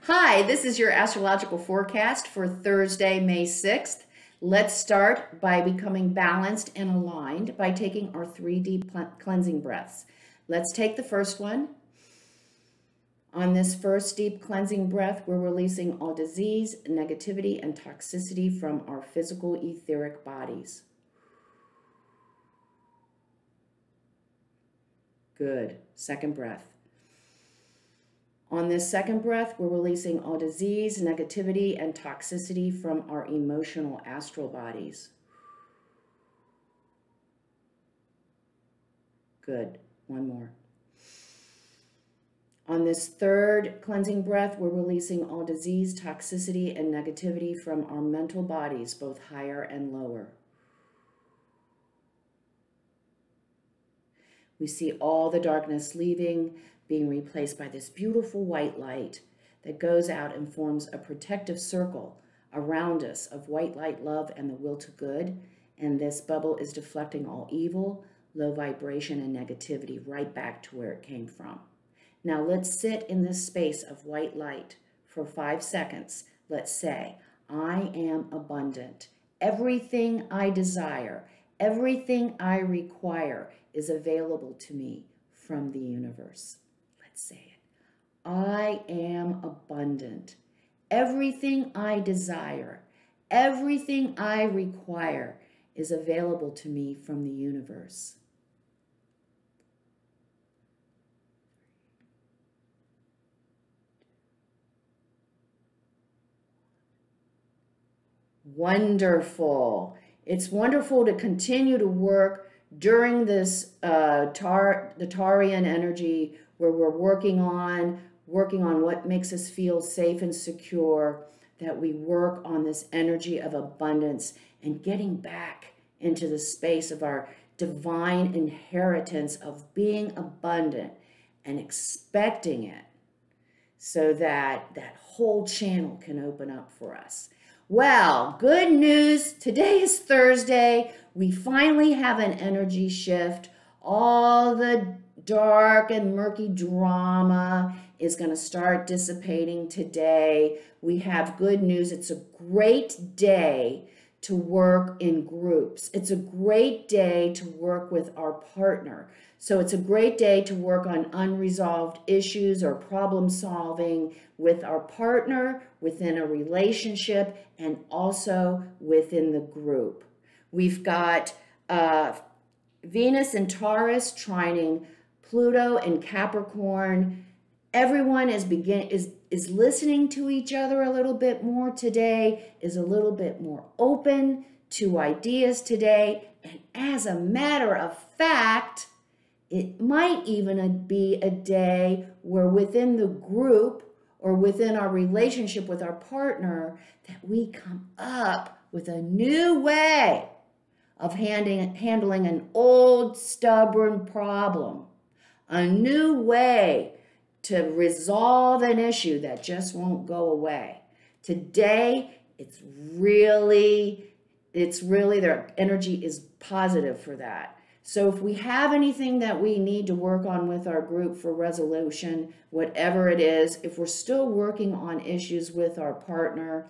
Hi, this is your astrological forecast for Thursday, May 6th. Let's start by becoming balanced and aligned by taking our 3 deep cleansing breaths. Let's take the first one. On this first deep cleansing breath, we're releasing all disease, negativity, and toxicity from our physical etheric bodies. Good. Second breath. On this second breath, we're releasing all disease, negativity, and toxicity from our emotional astral bodies. Good. One more. On this third cleansing breath, we're releasing all disease, toxicity, and negativity from our mental bodies, both higher and lower. We see all the darkness leaving, being replaced by this beautiful white light that goes out and forms a protective circle around us of white light, love, and the will to good. And this bubble is deflecting all evil, low vibration, and negativity right back to where it came from. Now let's sit in this space of white light for 5 seconds. Let's say, I am abundant. Everything I desire, everything I require is available to me from the universe. Let's say it. I am abundant. Everything I desire, everything I require is available to me from the universe. Wonderful. It's wonderful to continue to work during this the Tarian energy where we're working on what makes us feel safe and secure, that we work on this energy of abundance and getting back into the space of our divine inheritance of being abundant and expecting it so that that whole channel can open up for us. Well, good news. Today is Thursday. We finally have an energy shift. All the dark and murky drama is going to start dissipating today. We have good news. It's a great day to work in groups. It's a great day to work with our partner. So it's a great day to work on unresolved issues or problem solving with our partner, within a relationship, and also within the group. We've got Venus and Taurus trining Pluto and Capricorn. Everyone is listening to each other a little bit more today, is a little bit more open to ideas today. And as a matter of fact, it might even be a day where within the group or within our relationship with our partner, that we come up with a new way of handling an old stubborn problem, a new way to resolve an issue that just won't go away. Today, it's really their energy is positive for that. So if we have anything that we need to work on with our group for resolution, whatever it is, if we're still working on issues with our partner,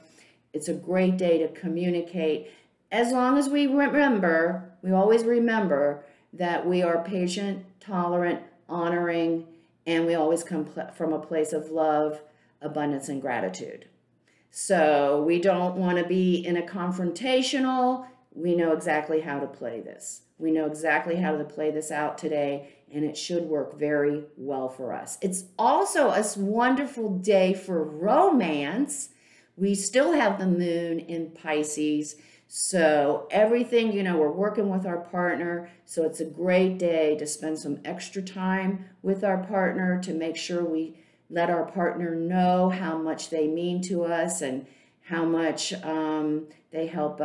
it's a great day to communicate. As long as we always remember that we are patient, tolerant, honoring, and we always come from a place of love, abundance, and gratitude. So we don't want to be in a confrontational. We know exactly how to play this. We know exactly how to play this out today, and it should work very well for us. It's also a wonderful day for romance. We still have the moon in Pisces, so everything, we're working with our partner, so it's a great day to spend some extra time with our partner to make sure we let our partner know how much they mean to us and how much they help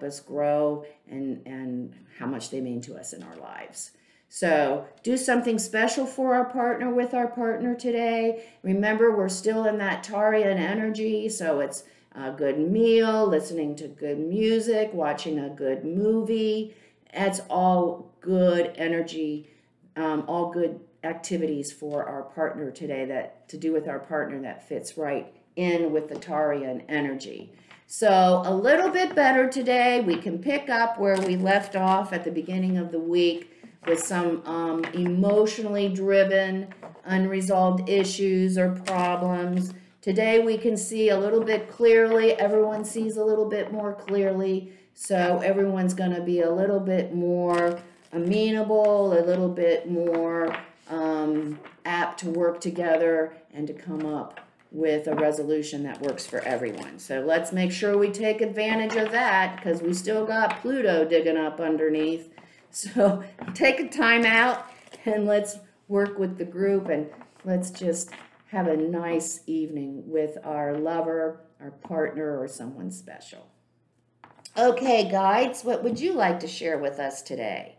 us grow and how much they mean to us in our lives. So do something special for our partner with our partner today. Remember, we're still in that Tarian energy, so it's a good meal, listening to good music, watching a good movie. That's all good energy, all good activities for our partner today, that to do with our partner that fits right in with the Tarian energy. So a little bit better today. We can pick up where we left off at the beginning of the week with some emotionally driven, unresolved issues or problems. Today we can see a little bit clearly. Everyone sees a little bit more clearly. So everyone's going to be a little bit more amenable, a little bit more apt to work together and to come up with a resolution that works for everyone. So let's make sure we take advantage of that, because we still got Pluto digging up underneath. So take a time out and let's work with the group, and let's just have a nice evening with our lover, our partner, or someone special. Okay, guides, what would you like to share with us today?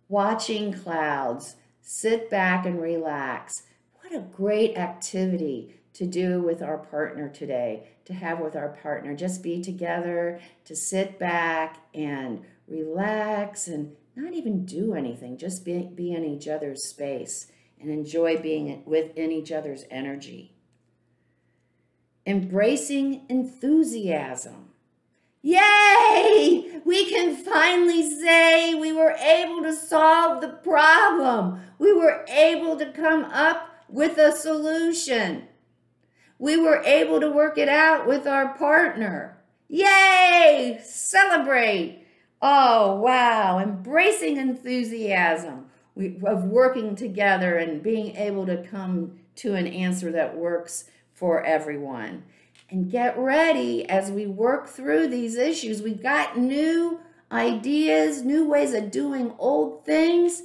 Watching clouds. Sit back and relax. What a great activity to do with our partner today, to have with our partner. Just be together, to sit back and relax and not even do anything. Just be in each other's space and enjoy being within each other's energy. Embracing enthusiasm. Yay! We can finally say we were able to solve the problem. We were able to come up with a solution. We were able to work it out with our partner. Yay! Celebrate. Oh, wow. Embracing enthusiasm of working together and being able to come to an answer that works for everyone. And get ready as we work through these issues. We've got new ideas, new ways of doing old things.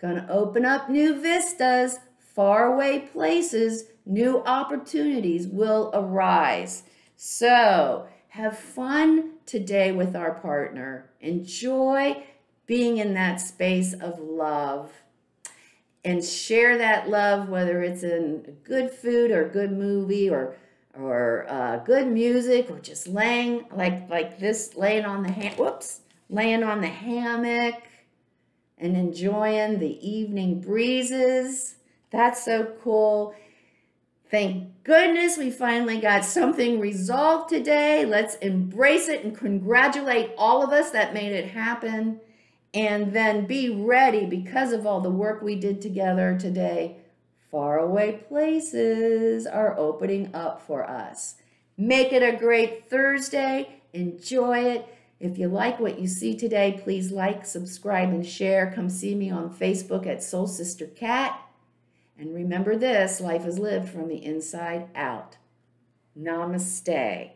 Gonna open up new vistas, faraway places, new opportunities will arise. So have fun today with our partner. Enjoy being in that space of love. And share that love, whether it's in good food or good movie or good music, or just laying like this, laying on the hammock and enjoying the evening breezes. That's so cool. Thank goodness we finally got something resolved today. Let's embrace it and congratulate all of us that made it happen. And then be ready, because of all the work we did together today. Faraway places are opening up for us. Make it a great Thursday. Enjoy it. If you like what you see today, please like, subscribe, and share. Come see me on Facebook at Soul Sister Cat. And remember this, life is lived from the inside out. Namaste.